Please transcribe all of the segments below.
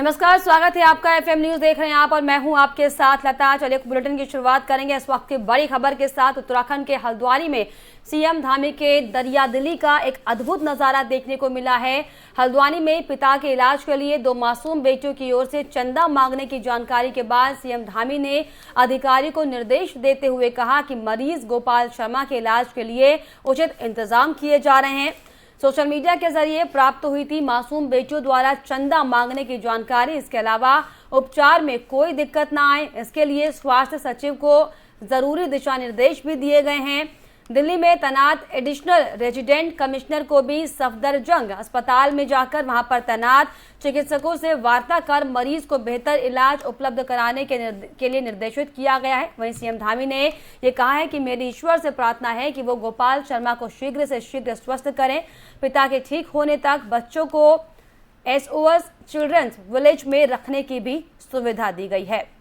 नमस्कार, स्वागत है आपका। एफएम न्यूज देख रहे हैं आप और मैं हूं आपके साथ लता। चलिए बुलेटिन की शुरुआत करेंगे इस वक्त की बड़ी खबर के साथ। उत्तराखंड के हल्द्वानी में सीएम धामी के दरियादिली का एक अद्भुत नजारा देखने को मिला है। हल्द्वानी में पिता के इलाज के लिए 2 मासूम बेटियों की ओर से चंदा मांगने की जानकारी के बाद सीएम धामी ने अधिकारी को निर्देश देते हुए कहा कि मरीज गोपाल शर्मा के इलाज के लिए उचित इंतजाम किए जा रहे हैं। सोशल मीडिया के जरिए प्राप्त हुई थी मासूम बेटियों द्वारा चंदा मांगने की जानकारी। इसके अलावा उपचार में कोई दिक्कत न आए, इसके लिए स्वास्थ्य सचिव को जरूरी दिशा निर्देश भी दिए गए हैं। दिल्ली में तैनात एडिशनल रेजिडेंट कमिश्नर को भी सफदरजंग अस्पताल में जाकर वहां पर तैनात चिकित्सकों से वार्ता कर मरीज को बेहतर इलाज उपलब्ध कराने के लिए निर्देशित किया गया है। वहीं सीएम धामी ने ये कहा है कि मेरी ईश्वर से प्रार्थना है कि वो गोपाल शर्मा को शीघ्र से शीघ्र स्वस्थ करें। पिता के ठीक होने तक बच्चों को SOS चिल्ड्रंस विलेज में रखने की भी सुविधा दी गई है।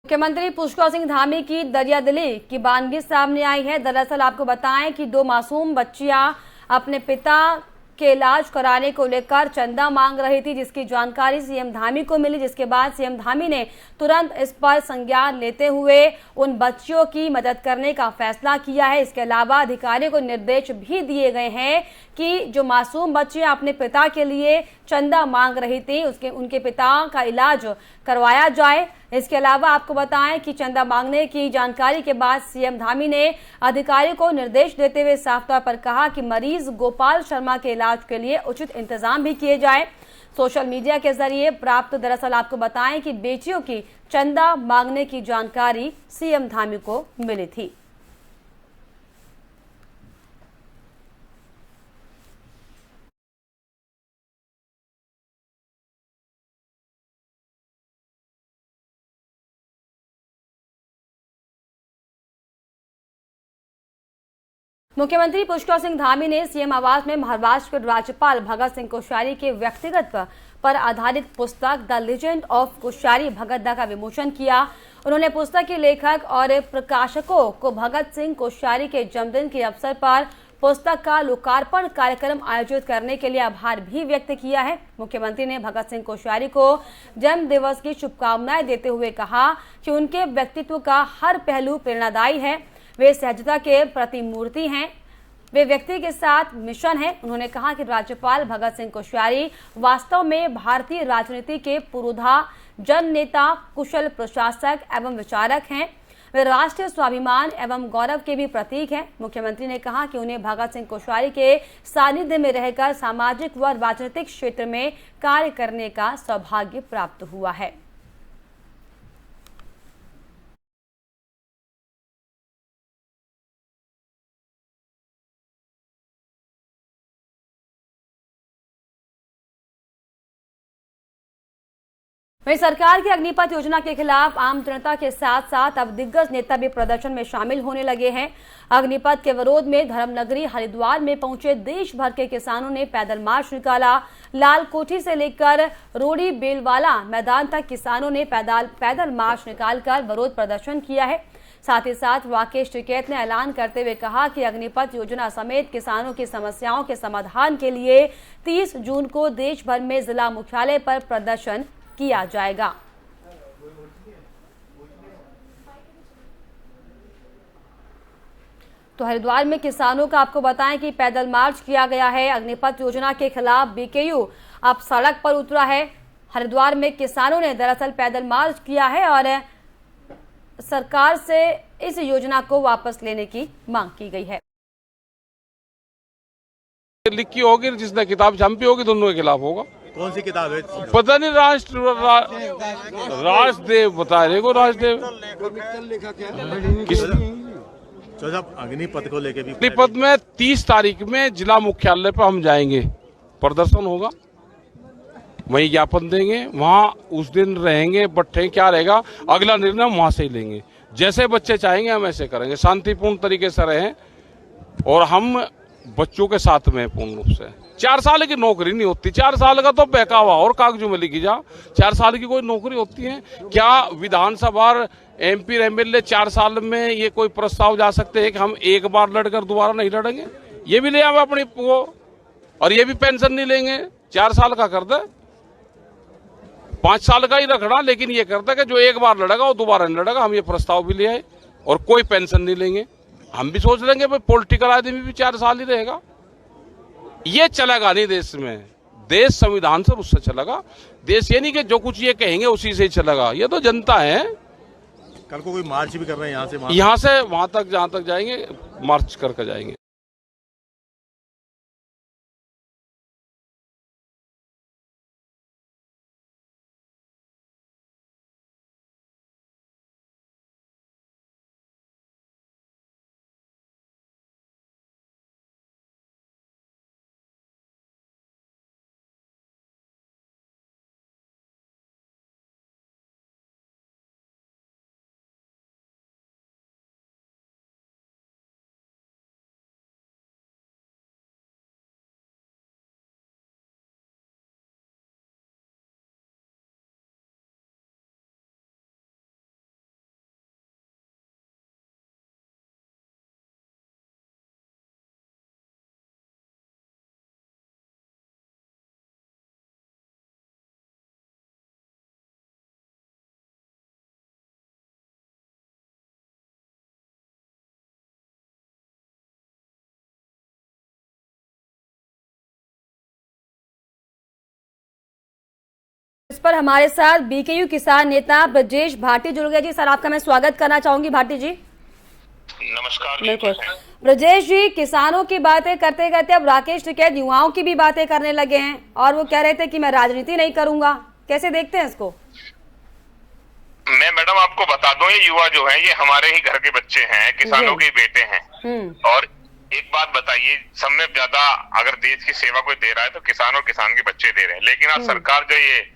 मुख्यमंत्री पुष्कर सिंह धामी की दरियादिली की बानगी सामने आई है। दरअसल आपको बताएं कि 2 मासूम बच्चियां अपने पिता के इलाज कराने को लेकर चंदा मांग रही थी, जिसकी जानकारी सीएम धामी को मिली, जिसके बाद सीएम धामी ने तुरंत इस पर संज्ञान लेते हुए उन बच्चियों की मदद करने का फैसला किया है। इसके अलावा अधिकारियों को निर्देश भी दिए गए हैं कि जो मासूम बच्चियां अपने पिता के लिए चंदा मांग रही थी उनके पिता का इलाज करवाया जाए। इसके अलावा आपको बताएं कि चंदा मांगने की जानकारी के बाद सीएम धामी ने अधिकारी को निर्देश देते हुए साफ तौर पर कहा कि मरीज गोपाल शर्मा के इलाज के लिए उचित इंतजाम भी किए जाए। सोशल मीडिया के जरिए प्राप्त दरअसल आपको बताएं कि बेटियों की चंदा मांगने की जानकारी सीएम धामी को मिली थी। मुख्यमंत्री पुष्कर सिंह धामी ने सीएम आवास में महाराष्ट्र के राज्यपाल भगत सिंह कोश्यारी के व्यक्तिगत पर आधारित पुस्तक द लीजेंड ऑफ कोश्यारी भगत दा का विमोचन किया। उन्होंने पुस्तक के लेखक और प्रकाशकों को भगत सिंह कोश्यारी के जन्मदिन के अवसर पर पुस्तक का लोकार्पण कार्यक्रम आयोजित करने के लिए आभार भी व्यक्त किया है। मुख्यमंत्री ने भगत सिंह कोश्यारी को जन्म दिवस की शुभकामनाएं देते हुए कहा कि उनके व्यक्तित्व का हर पहलू प्रेरणादायी है। वे सहजता के प्रतिमूर्ति हैं, वे व्यक्ति के साथ मिशन है। उन्होंने कहा कि राज्यपाल भगत सिंह कोश्यारी वास्तव में भारतीय राजनीति के पुरोधा जन नेता, कुशल प्रशासक एवं विचारक हैं। वे राष्ट्रीय स्वाभिमान एवं गौरव के भी प्रतीक हैं। मुख्यमंत्री ने कहा कि उन्हें भगत सिंह कोश्यारी के सानिध्य में रहकर सामाजिक व राजनीतिक क्षेत्र में कार्य करने का सौभाग्य प्राप्त हुआ है। वहीं सरकार की अग्निपथ योजना के खिलाफ आम जनता के साथ साथ अब दिग्गज नेता भी प्रदर्शन में शामिल होने लगे हैं। अग्निपथ के विरोध में धर्मनगरी हरिद्वार में पहुंचे देश भर के किसानों ने पैदल मार्च निकाला। लाल कोठी से लेकर रोडी बेलवाला मैदान तक किसानों ने पैदल मार्च निकालकर विरोध प्रदर्शन किया है। साथ ही साथ राकेश टिकैत ने ऐलान करते हुए कहा कि अग्निपथ योजना समेत किसानों की समस्याओं के समाधान के लिए 30 जून को देश भर में जिला मुख्यालय पर प्रदर्शन किया जाएगा। तो हरिद्वार में किसानों का आपको बताएं कि पैदल मार्च किया गया है। अग्निपथ योजना के खिलाफ BKU अब सड़क पर उतरा है। हरिद्वार में किसानों ने दरअसल पैदल मार्च किया है और सरकार से इस योजना को वापस लेने की मांग की गई है। लिखी होगी, जिसने किताब छापी होगी, दोनों के खिलाफ होगा। कौन सी किताब है? पता नहीं, राजदेव बता रहे को। राजदेव तो जब अग्निपथ को लेके भी अग्निपथ में 30 तारीख में जिला मुख्यालय पर हम जाएंगे, प्रदर्शन होगा, वहीं ज्ञापन देंगे, वहां उस दिन रहेंगे, बैठे क्या रहेगा अगला निर्णय वहां से ही लेंगे। जैसे बच्चे चाहेंगे हम ऐसे करेंगे, शांतिपूर्ण तरीके से रहें, और हम बच्चों के साथ में पूर्ण रूप से। 4 साल की नौकरी नहीं होती, 4 साल का तो बहकावा और कागजों में लिखी जा। 4 साल की कोई नौकरी होती है क्या? विधानसभा MP MLA 4 साल में ये कोई प्रस्ताव जा सकते हैं कि हम एक बार लड़कर दोबारा नहीं लड़ेंगे? ये भी ले आवे अपनी वो, और ये भी पेंशन नहीं लेंगे। 4 साल का कर दे, 5 साल का ही रखना, लेकिन ये करता कि जो एक बार लड़ेगा वो दोबारा नहीं लड़ेगा। हम ये प्रस्ताव भी ले आए और कोई पेंशन नहीं लेंगे। हम भी सोच लेंगे भाई पॉलिटिकल आदमी भी 4 साल ही रहेगा। ये चलेगा नहीं देश में। देश संविधान से उससे चलेगा। देश ये नहीं कि जो कुछ ये कहेंगे उसी से ही चलेगा। ये तो जनता है। कल को कोई मार्च भी कर रहे हैं यहाँ से वहां तक, जहां तक जाएंगे मार्च करके जाएंगे। इस पर हमारे साथ BKU किसान नेता ब्रजेश भाटी जुड़ गए। जी सर, आपका मैं स्वागत करना चाहूंगी। भाटी जी नमस्कार। बिल्कुल। ब्रजेश जी, किसानों की बातें करते करते अब राकेश टिकैत युवाओं की भी बातें करने लगे हैं और वो कह रहे थे कि मैं राजनीति नहीं करूंगा। कैसे देखते हैं इसको? मैं मैडम आपको बता दूं, ये युवा जो है ये हमारे ही घर के बच्चे हैं, किसानों के बेटे हैं। और एक बात बताइए, सब में ज्यादा अगर देश की सेवा कोई दे रहा है तो किसान और किसान के बच्चे दे रहे हैं। लेकिन आज सरकार जो ये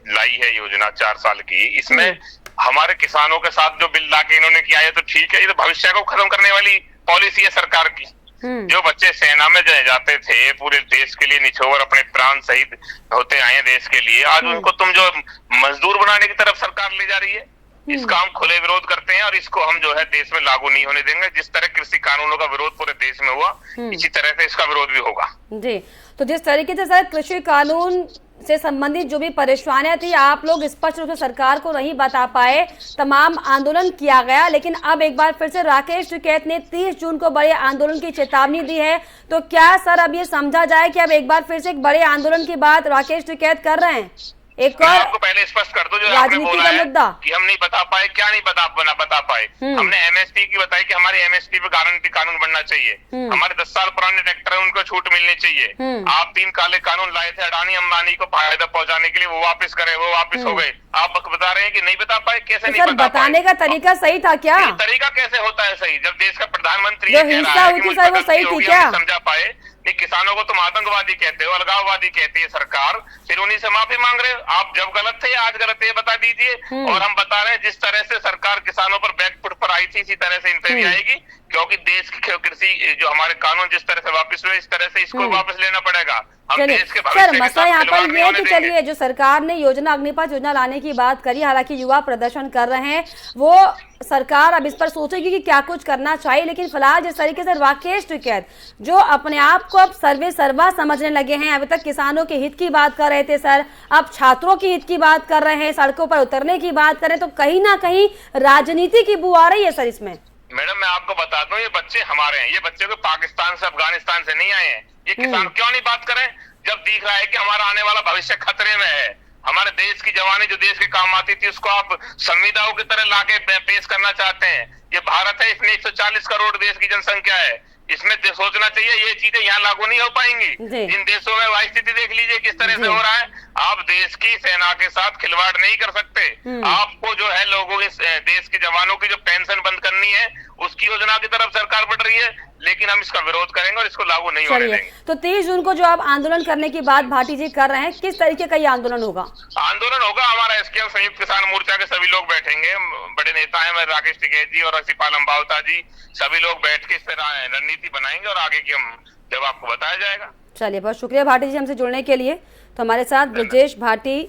लाई है योजना 4 साल की, इसमें हमारे किसानों के साथ जो बिल लाके इन्होंने किया है तो ठीक है, ये तो भविष्य को खत्म करने वाली पॉलिसी है सरकार की। जो बच्चे सेना में जाते थे, पूरे देश के लिए निछोवर अपने प्राण शहीद होते आए देश के लिए, आज उनको तुम जो मजदूर बनाने की तरफ सरकार ले जा रही है, इसका हम खुले विरोध करते हैं और इसको हम जो है देश में लागू नहीं होने देंगे। जिस तरह कृषि कानूनों का विरोध पूरे देश में हुआ, इसी तरह से इसका विरोध भी होगा। जी, तो जिस तरीके से सर कृषि कानून से संबंधित जो भी परेशानियां थी, आप लोग स्पष्ट रूप से सरकार को नहीं बता पाए, तमाम आंदोलन किया गया, लेकिन अब एक बार फिर से राकेश टिकैत ने 30 जून को बड़े आंदोलन की चेतावनी दी है। तो क्या सर अब ये समझा जाए कि अब एक बार फिर से एक बड़े आंदोलन की बात राकेश टिकैत कर रहे हैं? एक और आपको पहले स्पष्ट कर दो, जो आपने बोला है कि हम नहीं बता पाए, क्या नहीं बता पाए। हमने MSP की बताई कि हमारे MSP पे गारंटी कानून बनना चाहिए। हमारे 10 साल पुराने ट्रैक्टर है उनको छूट मिलनी चाहिए। आप 3 काले कानून लाए थे अडानी अंबानी को फायदा पहुंचाने के लिए, वो वापस करे, वो वापस हो गए। आप बता रहे हैं कि नहीं बता पाए। कैसे नहीं बता पाए? बताने का तरीका सही था क्या? तरीका कैसे होता है सही, जब देश का प्रधानमंत्री जो हिंसा हुई थी सर वो सही थी क्या? समझा पाए? नहीं, किसानों को तुम आतंकवादी कहते हो, अलगाववादी कहती है सरकार, फिर उन्हीं से माफी मांग रहे हो। आप जब गलत थे आज गलत है, बता दीजिए। और हम बता रहे हैं जिस तरह से सरकार किसानों पर बैकफुट पर आई थी, इसी तरह से इन पे भी आएगी, क्योंकि देश की कृषि जो हमारे कानून जिस तरह से वापस हुए, इस तरह से इसको वापस लेना पड़ेगा। चलिए सर, मसला यहाँ पर ये है कि चलिए जो सरकार ने योजना अग्निपथ योजना लाने की बात करी, हालांकि युवा प्रदर्शन कर रहे हैं, वो सरकार अब इस पर सोचेगी कि क्या कुछ करना चाहिए। लेकिन फिलहाल जिस तरीके से राकेश टिकैत जो अपने आप को अब सर्वे सर्वा समझने लगे हैं, अभी तक किसानों के हित की बात कर रहे थे सर, अब छात्रों की हित की बात कर रहे हैं, सड़कों पर उतरने की बात कर रहे हैं, तो कहीं ना कहीं राजनीति की बू आ रही है सर इसमें। मैडम मैं आपको बता दूं, ये बच्चे हमारे हैं, ये बच्चे को पाकिस्तान से अफगानिस्तान से नहीं आए हैं। ये किसान क्यों नहीं बात करें जब दिख रहा है कि हमारा आने वाला भविष्य खतरे में है। हमारे देश की जवानी जो देश के काम आती थी उसको आप संविदाओं की तरह लाके पेश करना चाहते हैं। ये भारत है, इसमें 140 करोड़ देश की जनसंख्या है, इसमें सोचना चाहिए ये चीजें यहाँ लागू नहीं हो पाएंगी। इन देशों में वह स्थिति देख लीजिए किस तरह से हो रहा है। आप देश की सेना के साथ खिलवाड़ नहीं कर सकते। आपको जो है लोगों के देश के जवानों की जो पेंशन बंद करनी है उसकी योजना की तरफ सरकार बढ़ रही है, लेकिन हम इसका विरोध करेंगे और इसको लागू नहीं होने देंगे। तो 30 जून को जो आप आंदोलन करने की बात भाटी जी कर रहे हैं, किस तरीके का ये आंदोलन होगा? आंदोलन होगा, हमारा एसकेएम संयुक्त किसान मोर्चा के सभी लोग बैठेंगे, बड़े नेता हैं, राकेश टिकैत जी और रसीपाल अंबावता जी, सभी लोग बैठ के इस तरह रणनीति बनाएंगे और आगे की हम जब आपको बताया जाएगा। चलिए, बहुत शुक्रिया भाटी जी हमसे जुड़ने के लिए। तो हमारे साथ ब्रजेश भाटी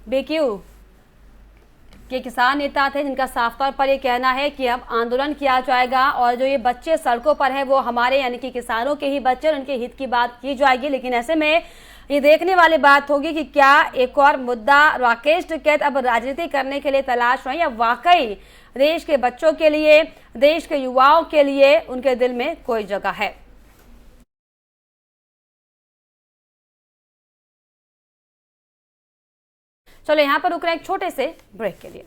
बीक्यू के किसान नेता थे, जिनका साफ तौर पर ये कहना है कि अब आंदोलन किया जाएगा और जो ये बच्चे सड़कों पर हैं वो हमारे यानी कि किसानों के ही बच्चे, उनके हित की बात की जाएगी। लेकिन ऐसे में ये देखने वाली बात होगी कि क्या एक और मुद्दा राकेश टिकैत अब राजनीति करने के लिए तलाश रहे हैं या वाकई देश के बच्चों के लिए, देश के युवाओं के लिए उनके दिल में कोई जगह है। चलो यहाँ पर रुक रहे हैं एक छोटे से ब्रेक के लिए।